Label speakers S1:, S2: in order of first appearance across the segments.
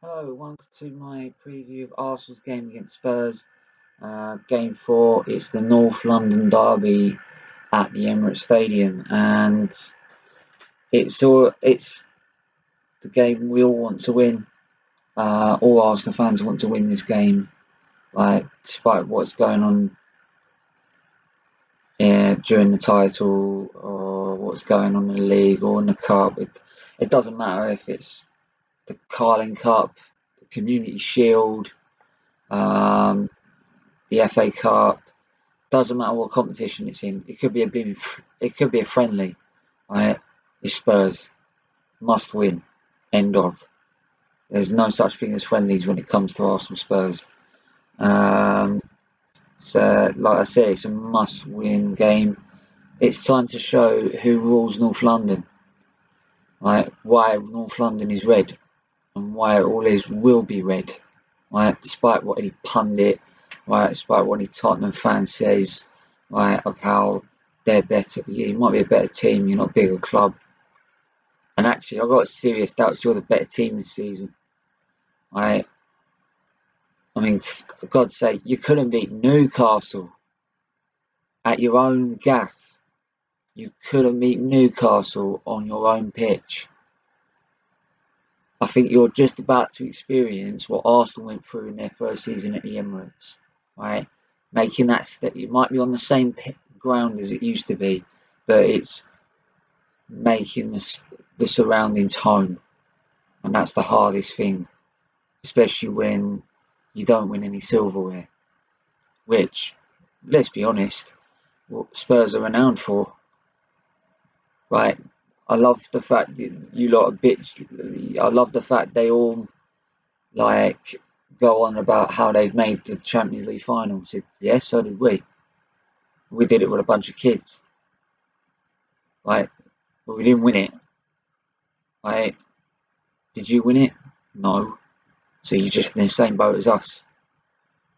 S1: Hello, welcome to my preview of Arsenal's game against Spurs. Game 4, it's the North London derby at the Emirates Stadium, and it's the game we all want to win. All Arsenal fans want to win this game, like despite what's going on during the title or what's going on in the league or in the cup. It doesn't matter if it's the Carling Cup, the Community Shield, um, the FA Cup. Doesn't matter what competition it's in. It could be a friendly. Right? It's Spurs. Must win. End of. There's no such thing as friendlies when it comes to Arsenal Spurs. Um, so, like I said, it's a must-win game. It's time to show who rules North London. Right? Why North London is red and why it always will be red. Right? Despite what any pundit, right? Despite what any Tottenham fan says, right? Of how they're better. Yeah, you might be a better team. You're not a bigger club. And actually, I've got serious doubts you're the better team this season. Right? I mean, for God's sake, you couldn't beat Newcastle at your own gaff. You couldn't beat Newcastle on your own pitch. I think you're just about to experience what Arsenal went through in their first season at the Emirates, right? Making that step, it might be on the same ground as it used to be, but it's making the surroundings home, and that's the hardest thing, especially when you don't win any silverware, which, let's be honest, what Spurs are renowned for. Right? I love the fact that you lot are bitch. I love the fact they all like go on about how they've made the Champions League finals. Yeah, so did we. We did it with a bunch of kids. Like, but we didn't win it. Like, did you win it? No. So you're just in the same boat as us.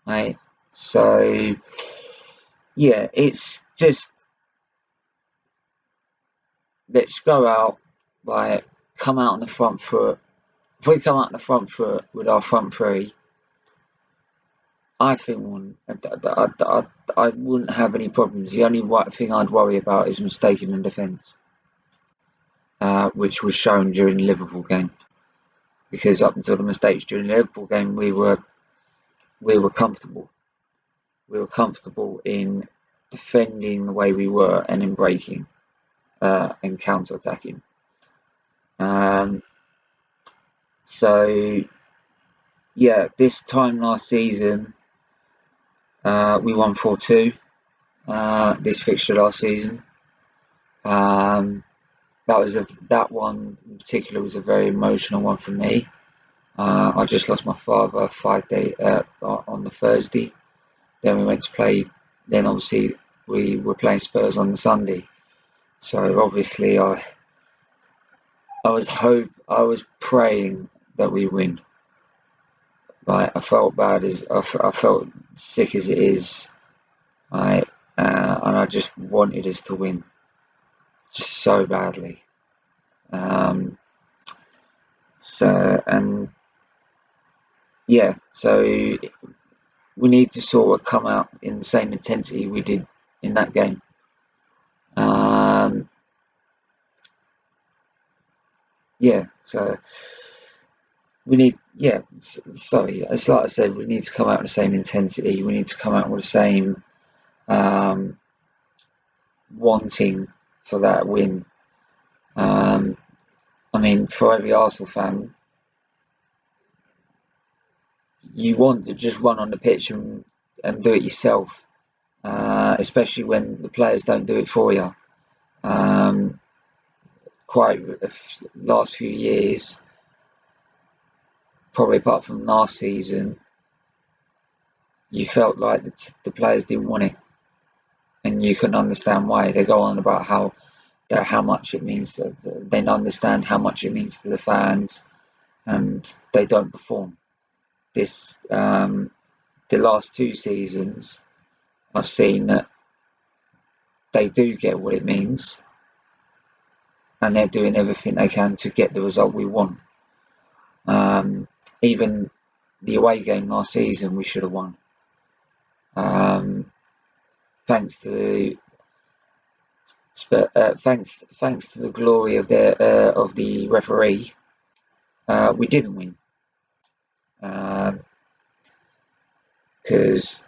S1: Right? So yeah, it's just let's go out, like come out on the front foot. If we come out on the front foot with our front three, I think I wouldn't have any problems. The only thing I'd worry about is mistaking in defence, which was shown during the Liverpool game. Because up until the mistakes during the Liverpool game, we were comfortable. We were comfortable in defending the way we were and in breaking and counter attacking. Um, so yeah, this time last season we won 4-2. This fixture last season. That one in particular was a very emotional one for me. I just lost my father 5 days on the Thursday. Then we went to play. Then obviously we were playing Spurs on the Sunday. So obviously I was praying that we win. Like I felt bad as I felt sick as it is. Right, and I just wanted us to win, just so badly. Um, so and yeah, so we need to sort of come out in the same intensity we did in that game. Yeah, so we need, yeah, sorry, it's like I said, we need to come out with the same intensity. We need to come out with the same um, wanting for that win. I mean, for every Arsenal fan, you want to just run on the pitch and do it yourself, especially when the players don't do it for you. Um, quite last few years, probably apart from last season, you felt like the players didn't want it, and you can understand why. They go on about how much it means. They understand how much it means to the fans, and they don't perform. The last 2 seasons, I've seen that they do get what it means, and they're doing everything they can to get the result we want. even the away game last season we should have won. Thanks to thanks to the glory of the referee, we didn't win. Because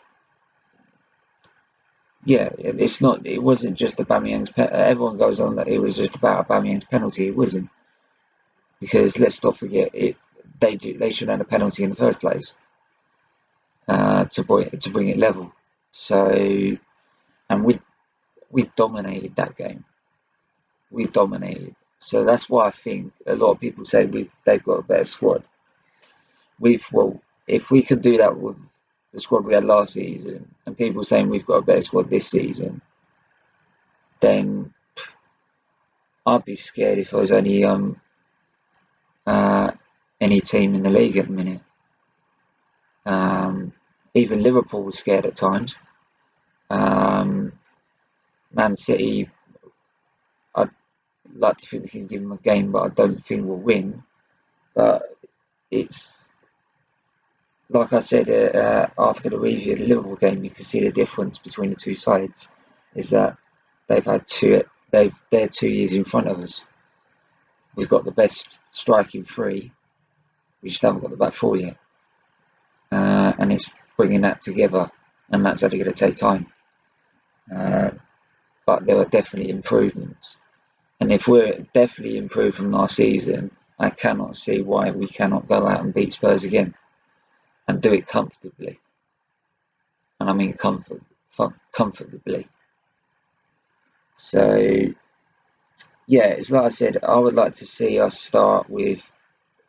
S1: it wasn't just Aubameyang's everyone goes on that it was just about Aubameyang's penalty. It wasn't, because let's not forget they should have had a penalty in the first place to bring it level. So, and we dominated that game. We dominated. So that's why I think a lot of people say they've got a better squad. If we could do that with the squad we had last season, and people saying we've got a better squad this season, then I'd be scared if I was any team in the league at the minute. Even Liverpool was scared at times. Man City, I'd like to think we can give them a game, but I don't think we'll win. But it's like I said after the review of the Liverpool game, you can see the difference between the two sides. Is that they're 2 years in front of us. We've got the best striking three. We just haven't got the back four yet. And it's bringing that together, and that's only going to take time. But there are definitely improvements. And if we're definitely improved from last season, I cannot see why we cannot go out and beat Spurs again and do it comfortably. And I mean comfortably. So, yeah, it's like I said, I would like to see us start with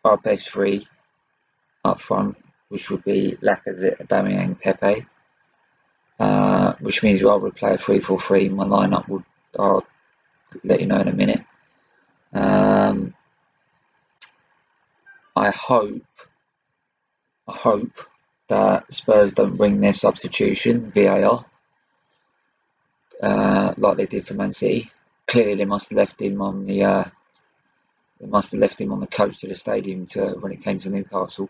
S1: our best three up front, which would be Lacazette, Aubameyang, Pepe. Which means I would play a 3-4-3. My lineup I'll let you know in a minute. I hope that Spurs don't bring their substitution VAR like they did for Man City. Clearly, they must have left him on the coach to the stadium when it came to Newcastle.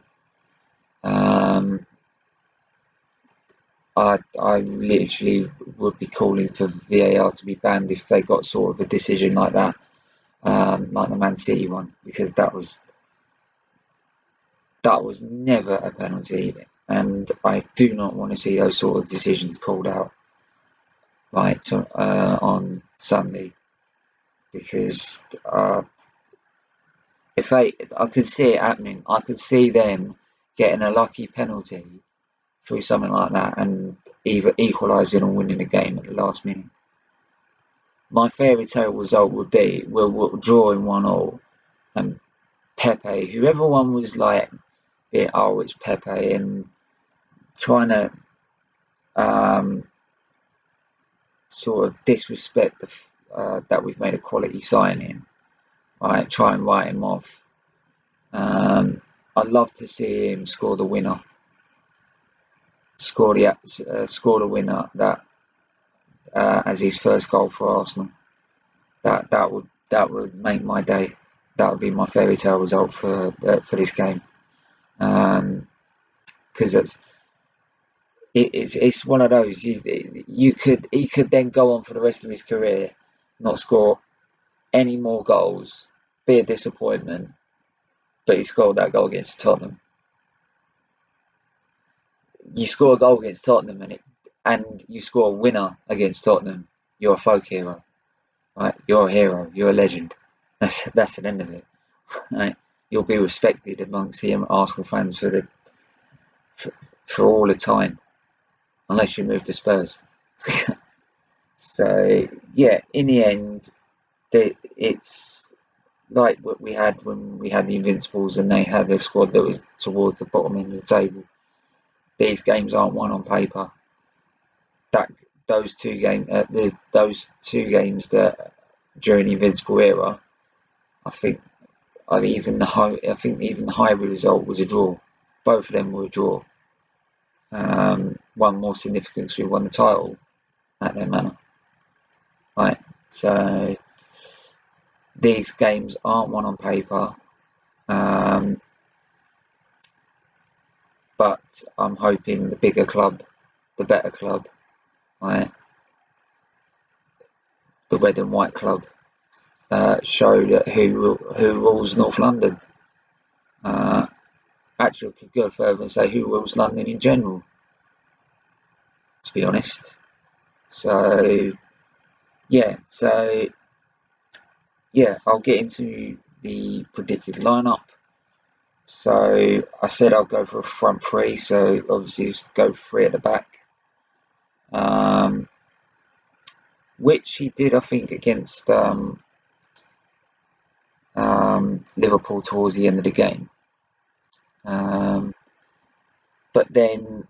S1: I literally would be calling for VAR to be banned if they got sort of a decision like that, like the Man City one, because that was never a penalty, and I do not want to see those sort of decisions called out on Sunday, because I could see it happening. I could see them getting a lucky penalty through something like that and either equalising or winning the game at the last minute. My fairy tale result would be we'll draw in 1-1, and Pepe, whoever one was like, it's Pepe, and trying to sort of disrespect that we've made a quality signing, right? Try and write him off. I'd love to see him score the winner. Score the winner as his first goal for Arsenal. That would make my day. That would be my fairy tale result for this game. Because it's one of those he could then go on for the rest of his career, not score any more goals, be a disappointment, but he scored that goal against Tottenham. You score a goal against Tottenham and you score a winner against Tottenham, you're a folk hero, right? You're a hero. You're a legend. That's the end of it, right? You'll be respected amongst the Arsenal fans for all the time, unless you move to Spurs. So yeah, in the end, it's like what we had when we had the Invincibles and they had a squad that was towards the bottom end of the table. These games aren't won on paper. Those two games that during the Invincible era, I think even the Highbury result was a draw. Both of them were a draw. One more significant because we won the title at their manor. Right, so these games aren't won on paper. but I'm hoping the bigger club, the better club, right, the red and white club, show that who rules North London. Actually, I could go further and say who rules London in general, to be honest. So yeah, I'll get into the predicted lineup. So I said I'll go for a front three, so obviously just go 3 at the back, which he did, I think, against Liverpool towards the end of the game. But then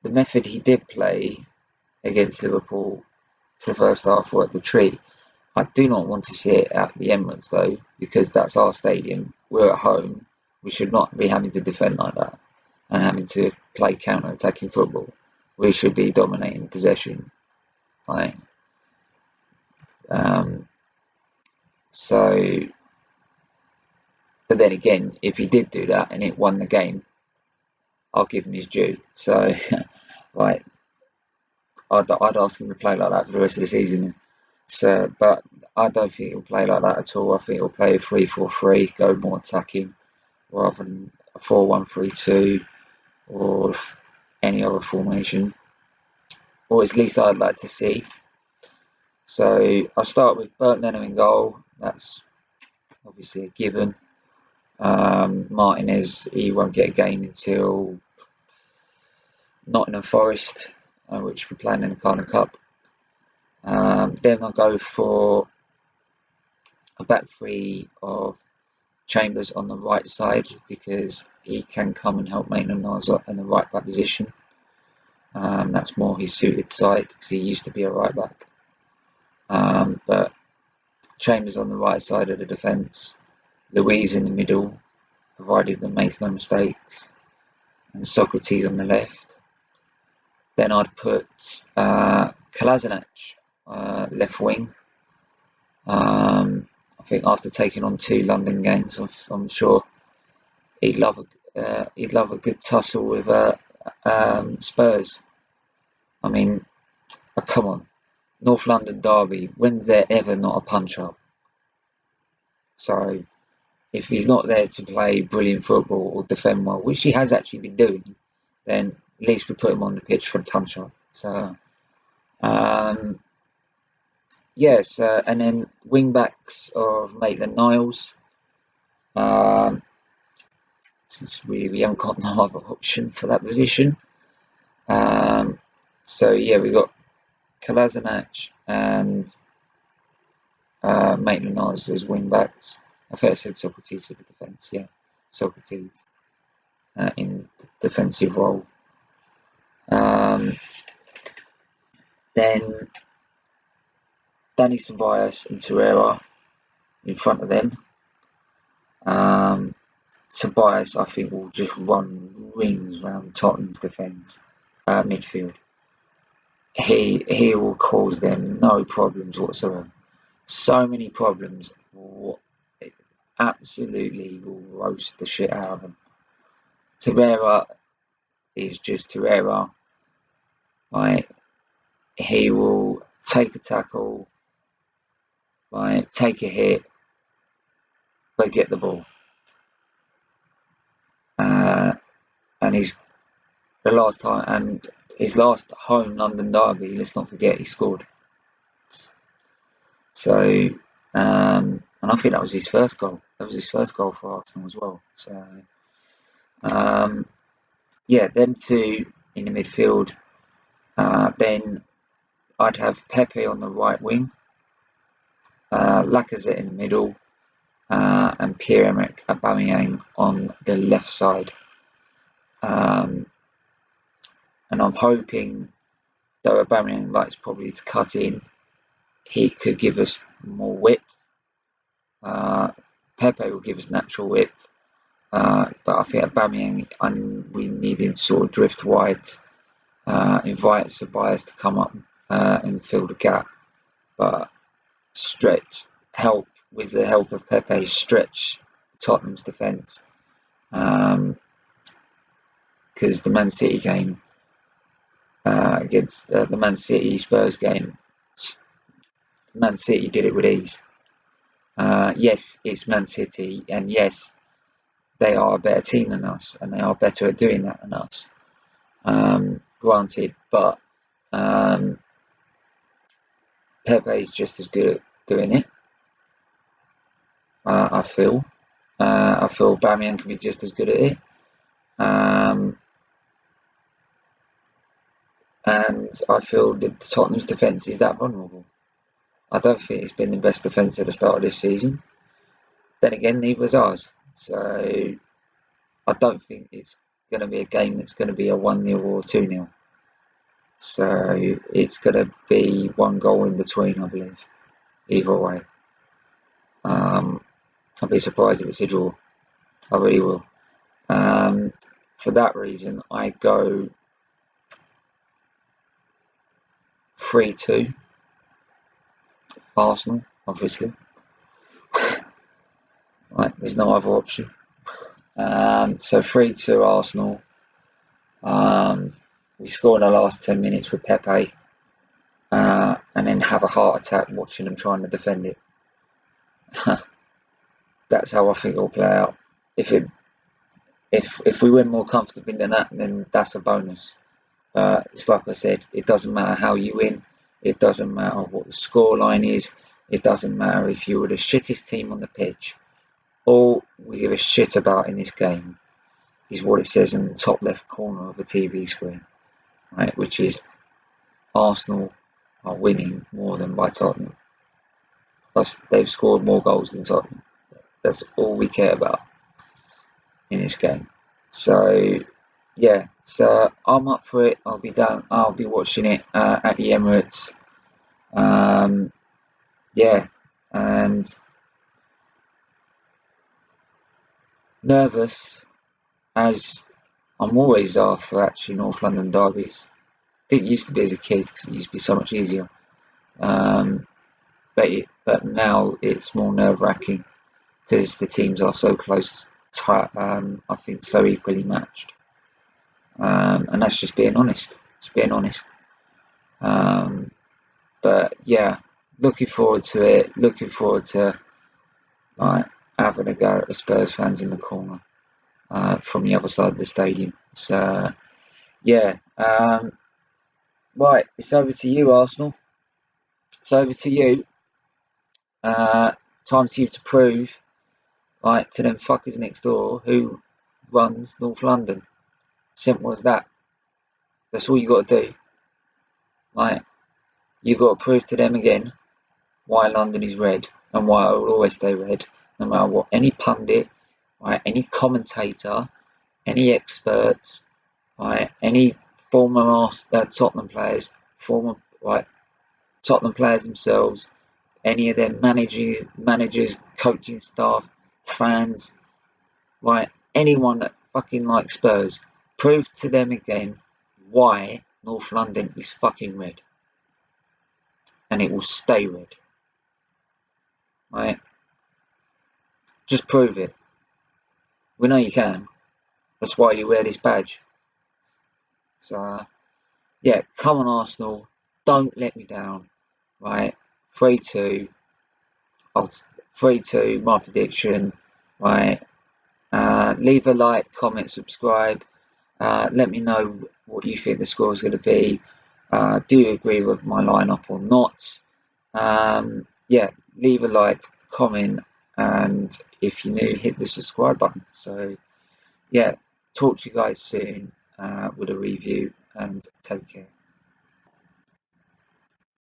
S1: the method he did play against Liverpool for the first half worked the treat. I do not want to see it at the Emirates though, because that's our stadium. We're at home. We should not be having to defend like that and having to play counter-attacking football. We should be dominating possession. Right. So, but then again, if he did do that and it won the game, I'll give him his due. So, like, I'd ask him to play like that for the rest of the season. So, but I don't think he'll play like that at all. I think he'll play a 3-4-3, go more attacking, rather than a 4-1-3-2 or any other formation, or at least I'd like to see. So I'll start with Bert Leno in goal. That's obviously a given. Martinez, he won't get a game until Nottingham Forest, which we're playing in the Carling Cup. Then I'll go for a back three of Chambers on the right side, because he can come and help Maitland-Niles in the right back position. That's more his suited side, because he used to be a right back. But Chambers on the right side of the defence, Louise in the middle, provided that makes no mistakes, and Socrates on the left. Then I'd put Kolasinac left wing. I think after taking on 2 London games, I'm sure he'd love a good tussle with Spurs. I mean, come on, North London derby. When's there ever not a punch up? So if he's not there to play brilliant football or defend well, which he has actually been doing, then at least we put him on the pitch for the punch up. So yes, and then wing backs of Maitland-Niles. We haven't got no other option for that position. So yeah, we got Kolasinac and Maitland-Niles as wing backs. I think I said Socrates in the defence. Yeah, Socrates in the defensive role. Then Danny Ceballos and Torreira in front of them. Ceballos, I think, will just run rings around Tottenham's defence, midfield. He will cause them no problems whatsoever. So many problems. Absolutely will roast the shit out of them. Torreira is just Torreira. Like, he will take a tackle, like, take a hit, but get the ball. And his last home London derby, let's not forget, he scored. So, and I think that was his first goal. That was his first goal for Arsenal as well. So, yeah, them 2 in the midfield. Then I'd have Pepe on the right wing, Lacazette in the middle, and Pierre-Emerick Aubameyang on the left side. And I'm hoping, though Aubameyang likes probably to cut in, he could give us more width. Pepe will give us natural width, but I think Aubameyang, we need him to sort of drift wide, invite Ceballos to come up and fill the gap, but with the help of Pepe, stretch Tottenham's defence. because the Man City game against the Man City Spurs game, Man City did it with ease. Yes, it's Man City, and yes, they are a better team than us, and they are better at doing that than us. Granted, but Pepe is just as good at doing it. I feel. I feel Aubameyang can be just as good at it. And I feel that Tottenham's defence is that vulnerable. I don't think it's been the best defence at the start of this season. Then again, neither was ours. So I don't think it's going to be a game that's going to be a 1-0 or 2-0. So it's going to be one goal in between, I believe. Either way. I'll be surprised if it's a draw. I really will. For that reason, I go 3-2. Arsenal, obviously. Right, there's no other option. So 3-2 Arsenal. We score in the last 10 minutes with Pepe, and then have a heart attack watching them trying to defend it. That's how I think it'll play out. If we win more comfortably than that, then that's a bonus. It's like I said, it doesn't matter how you win. It doesn't matter what the scoreline is. It doesn't matter if you were the shittest team on the pitch. All we give a shit about in this game is what it says in the top left corner of the TV screen, right? Which is Arsenal are winning more than by Tottenham. Plus, they've scored more goals than Tottenham. That's all we care about in this game. So, yeah, so I'm up for it. I'll be watching it at the Emirates. Yeah, and nervous as I'm always are for actually North London derbies. I think it used to be as a kid because it used to be so much easier. But now it's more nerve-wracking because the teams are so close, I think so equally matched. And that's just being honest. It's being honest. But yeah, looking forward to it. Looking forward to having a go at the Spurs fans in the corner from the other side of the stadium. So yeah, right, it's over to you, Arsenal. It's over to you. Time to you to prove, to them fuckers next door who runs North London. Simple as that. That's all you got to do. You got to prove to them again why London is red and why it will always stay red, no matter what any pundit, any commentator, any experts, any former Tottenham players, Tottenham players themselves, any of their managers, coaching staff, fans, anyone that fucking likes Spurs, prove to them again why North London is fucking red. And it will stay red. Just prove it. We know you can. That's why you wear this badge. So, yeah, come on, Arsenal. Don't let me down. 3-2. 3-2, my prediction. Leave a like, comment, subscribe. Let me know what you think the score is going to be. Do you agree with my lineup or not? Yeah, leave a like, comment, and if you're new, hit the subscribe button. So, yeah, talk to you guys soon with a review, and take care.